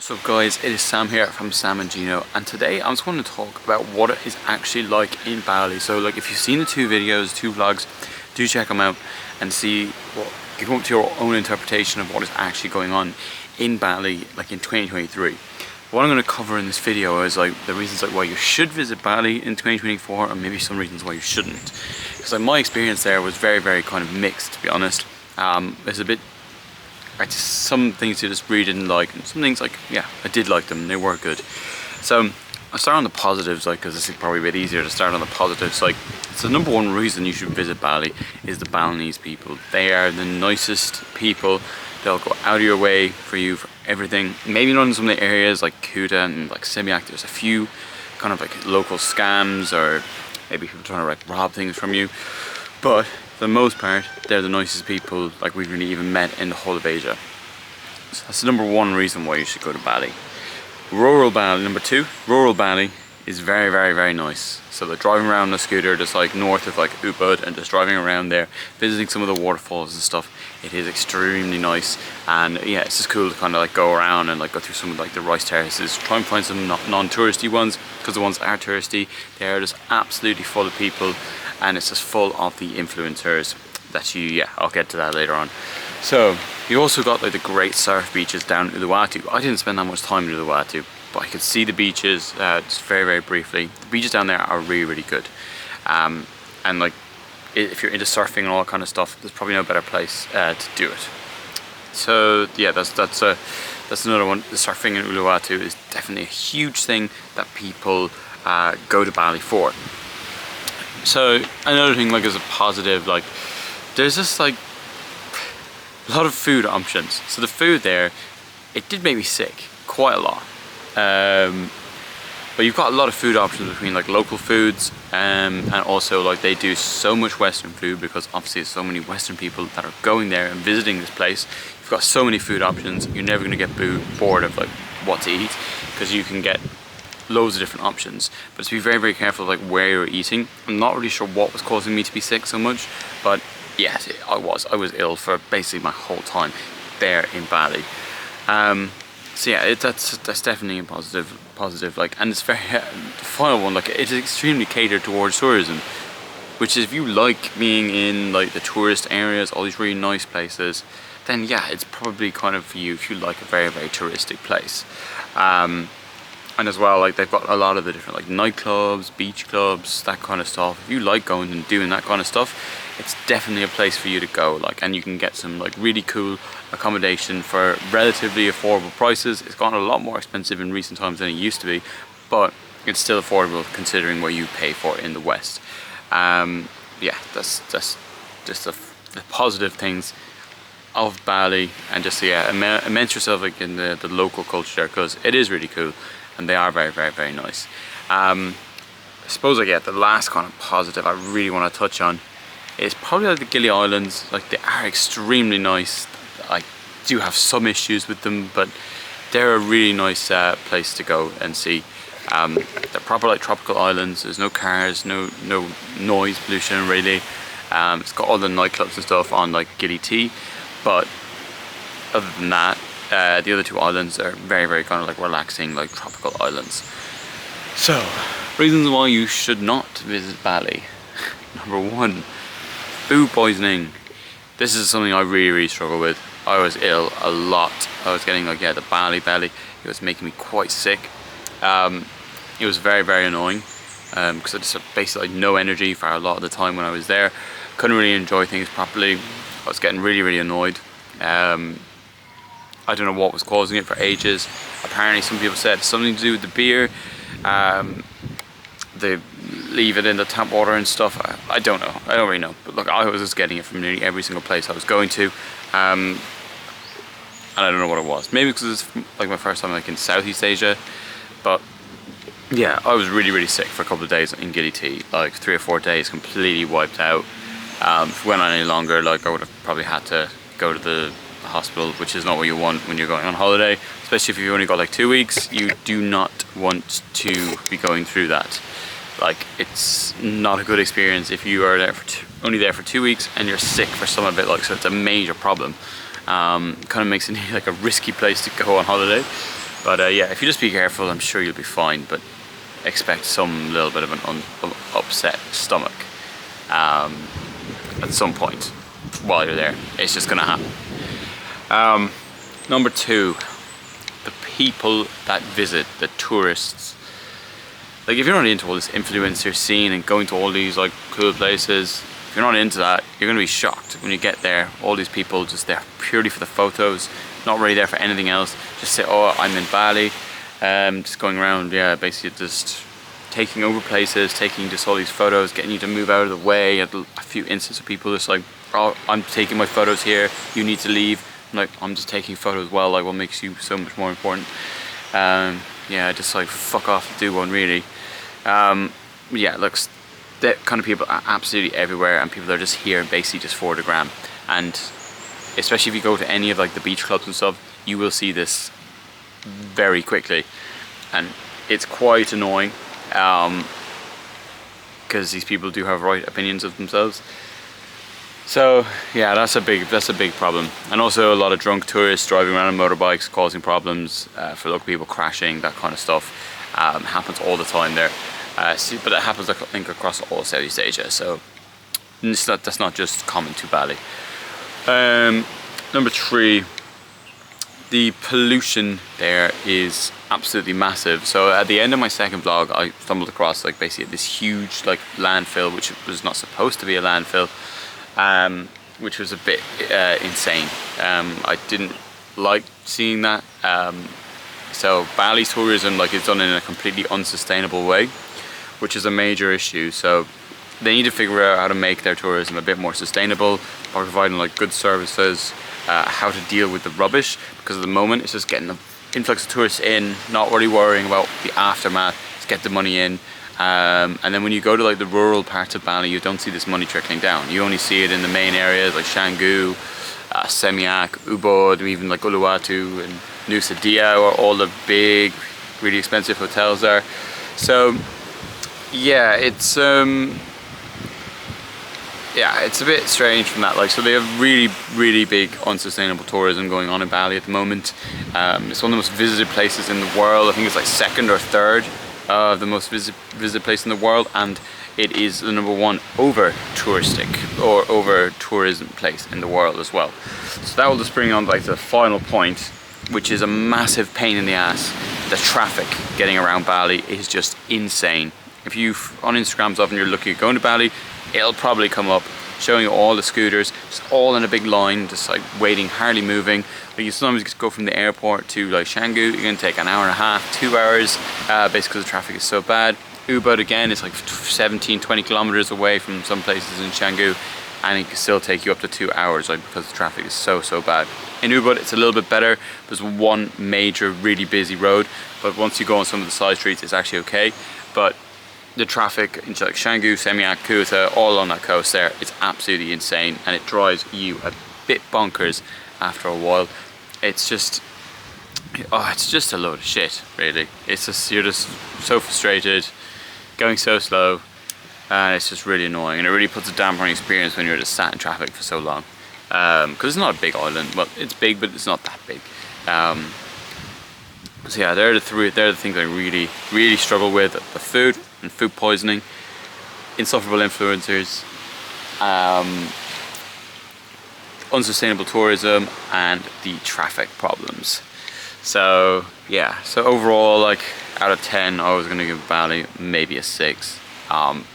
What's up guys, it is Sam here from Sam and Gino, and today I'm just going to talk about what it is actually like in Bali. So like, if you've seen the two videos, two vlogs, do check them out and see what you come up to your own interpretation of what is actually going on in Bali like in 2023. What I'm going to cover in this video is like the reasons like why you should visit Bali in 2024 and maybe some reasons why you shouldn't. Because like, my experience there was very kind of mixed, to be honest. It's a bit some things you just really didn't like, and some things like, yeah, I did like them, they were good. So I'll start on the positives, like, because this is probably a bit easier to start on the positives. Like, it's the number one reason you should visit Bali is the Balinese people. They are the nicest people. They'll go out of your way for you for everything. Maybe not in some of the areas like Kuta and like Sebiak, there's a few kind of like local scams or maybe people trying to like rob things from you, but for the most part, they're the nicest people like we've really even met in the whole of Asia. So that's the number one reason why you should go to Bali. Rural Bali, number two, rural Bali is very nice. So they're driving around on a scooter just like north of like Ubud and just driving around there, visiting some of the waterfalls and stuff. It is extremely nice, and yeah, it's just cool to kind of like go around and like go through some of like the rice terraces, try and find some non-touristy ones, because the ones that are touristy, they are just absolutely full of people, and it's just full of the influencers that I'll get to that later on. So you also got like the great surf beaches down in Uluwatu. I didn't spend that much time in Uluwatu, but I could see the beaches just very briefly. The beaches down there are really good, and like if you're into surfing and all that kind of stuff, there's probably no better place to do it. So yeah, that's another one. The surfing in Uluwatu is definitely a huge thing that people go to Bali for. So another thing, like, as a positive, like, there's just like a lot of food options. So the food there, it did make me sick quite a lot. But you've got a lot of food options between like local foods and also like they do so much Western food, because obviously there's so many Western people that are going there and visiting this place. You've got so many food options, you're never going to get bored of like what to eat, because you can get loads of different options. But just be very careful of like where you're eating. I'm not really sure what was causing me to be sick so much, but yes, I was ill for basically my whole time there in Bali. So yeah, that's definitely a positive, like, and it's very, the final one, like, it is extremely catered towards tourism, which is, if you like being in like the tourist areas, all these really nice places, then yeah, it's probably kind of for you if you like a very touristic place. And as well, like, they've got a lot of the different like nightclubs, beach clubs, that kind of stuff. If you like going and doing that kind of stuff, it's definitely a place for you to go. Like, and you can get some like really cool accommodation for relatively affordable prices. It's gotten a lot more expensive in recent times than it used to be, but it's still affordable considering what you pay for in the West. Yeah, that's just the positive things of Bali, and just immerse yourself like in the local culture there, because it is really cool and they are very nice. I suppose like, yeah, the last kind of positive I really want to touch on is probably like the Gili Islands. Like, they are extremely nice. I do have some issues with them, but they're a really nice place to go and see. They're proper like tropical islands. There's no cars, no noise pollution really. It's got all the nightclubs and stuff on like Gili T, but other than that, the other two islands are very kind of like relaxing, like tropical islands. So, reasons why you should not visit Bali. Number one, food poisoning. This is something I really struggle with. I was ill a lot. I was getting like, yeah, the Bali belly. It was making me quite sick. It was very annoying, because I just had basically like no energy for a lot of the time when I was there. Couldn't really enjoy things properly. I was getting really annoyed. I don't know what was causing it for ages. Apparently some people said something to do with the beer. They leave it in the tap water and stuff. I don't know. I don't really know. But look, I was just getting it from nearly every single place I was going to. And I don't know what it was. Maybe because it's like my first time like in Southeast Asia. But yeah, I was really sick for a couple of days in Gili T. Like 3 or 4 days, completely wiped out. If it went on any longer, like, I would have probably had to go to the hospital, which is not what you want when you're going on holiday, especially if you've only got like 2 weeks. You do not want to be going through that. Like, it's not a good experience if you are there for only there for 2 weeks and you're sick for some of it. Like, so it's a major problem. Kind of makes it like a risky place to go on holiday. But yeah, if you just be careful, I'm sure you'll be fine, but expect some little bit of an upset stomach at some point while you're there. It's just gonna happen. Number 2, the people that visit, the tourists. Like, if you're not into all this influencer scene and going to all these like cool places, if you're not into that, you're gonna be shocked when you get there. All these people just there purely for the photos, not really there for anything else. Just say, oh, I'm in Bali. Just going around, yeah, basically just taking over places, taking just all these photos, getting you to move out of the way. A few instances of people just like, oh, I'm taking my photos here, you need to leave. I'm like, I'm just taking photos. Well, like, what makes you so much more important? Yeah, just like fuck off, do one really. Yeah, look, that kind of people are absolutely everywhere, and people are just here basically just for the gram. And especially if you go to any of like the beach clubs and stuff, you will see this very quickly, and it's quite annoying because these people do have right opinions of themselves. So yeah, that's a big problem. And also a lot of drunk tourists driving around on motorbikes causing problems for local people, crashing, that kind of stuff. Happens all the time there. But it happens, I think, across all Southeast Asia, so that's not just common to Bali. Number 3, the pollution there is absolutely massive. So at the end of my second vlog, I stumbled across like basically this huge like landfill, which was not supposed to be a landfill, which was a bit insane. I didn't like seeing that. So Bali tourism, like, it's done in a completely unsustainable way, which is a major issue. So they need to figure out how to make their tourism a bit more sustainable by providing like good services, how to deal with the rubbish, because at the moment it's just getting an influx of tourists in, not really worrying about the aftermath, just get the money in. And then when you go to like the rural parts of Bali, you don't see this money trickling down. You only see it in the main areas like Canggu, Seminyak, Ubud, even like Uluwatu and Nusa Dua, where all the big, really expensive hotels are. So yeah, it's a bit strange from that. Like, so they have really big unsustainable tourism going on in Bali at the moment. It's one of the most visited places in the world. I think it's like 2nd or 3rd of the most visited place in the world, and it is the #1 over touristic or over tourism place in the world as well. So that will just bring on like the final point, which is a massive pain in the ass. The traffic getting around Bali is just insane. If you on Instagram stuff and you're looking at going to Bali, it'll probably come up showing you all the scooters, just all in a big line, just like waiting, hardly moving. Like, you sometimes just go from the airport to like Canggu, you're gonna take an hour and a half, 2 hours, basically because the traffic is so bad. Ubud again is like 17-20 kilometers away from some places in Canggu, and it can still take you up to 2 hours, like, because the traffic is so bad. In Ubud it's a little bit better. There's one major really busy road, but once you go on some of the side streets it's actually okay. But the traffic in like Canggu, Seminyak, Kuta, all on that coast there, it's absolutely insane, and it drives you a bit bonkers after a while. It's just, oh, it's just a load of shit, really. It's just, you're just so frustrated, going so slow, and it's just really annoying, and it really puts a damper on the experience when you're just sat in traffic for so long. Because it's not a big island. Well, it's big, but it's not that big. So yeah, they're the things I really struggle with: the food and food poisoning, insufferable influencers, unsustainable tourism, and the traffic problems. So yeah, so overall, like, out of 10, I was gonna give Bali maybe a 6.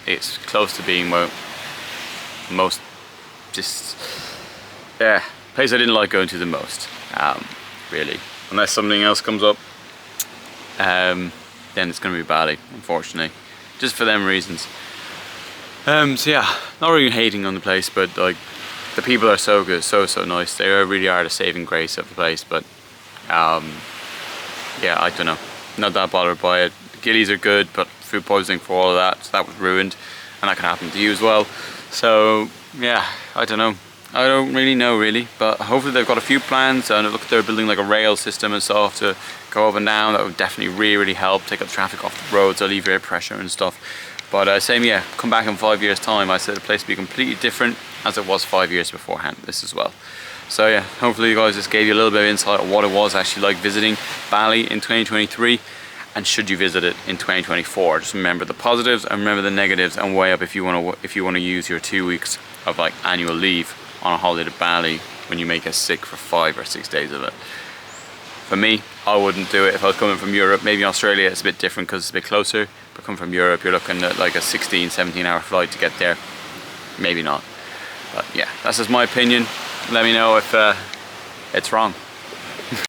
It's close to being most just place I didn't like going to the most, really. Unless something else comes up, then it's gonna be Bali, unfortunately, just for them reasons. So yeah, not really hating on the place, but like, the people are so good, so nice. They really are the saving grace of the place. But yeah, I don't know, not that bothered by it. The gillies are good, but food poisoning for all of that, so that was ruined, and that can happen to you as well. So yeah, I don't know. I don't really know, but hopefully they've got a few plans, and it looks like they're building like a rail system and stuff to go up and down. That would definitely really help take up the traffic off the roads, alleviate pressure and stuff. But same, yeah, come back in 5 years time, I said the place would be completely different as it was 5 years beforehand, this as well. So yeah, hopefully you guys just gave you a little bit of insight on what it was actually like visiting Bali in 2023, and should you visit it in 2024. Just remember the positives and remember the negatives, and weigh up if you want to use your 2 weeks of like annual leave on a holiday to Bali when you may get sick for 5 or 6 days of it. For me, I wouldn't do it if I was coming from Europe. Maybe in Australia it's a bit different because it's a bit closer, but coming from Europe you're looking at like a 16-17 hour flight to get there. Maybe not. But yeah, that's just my opinion. Let me know if it's wrong.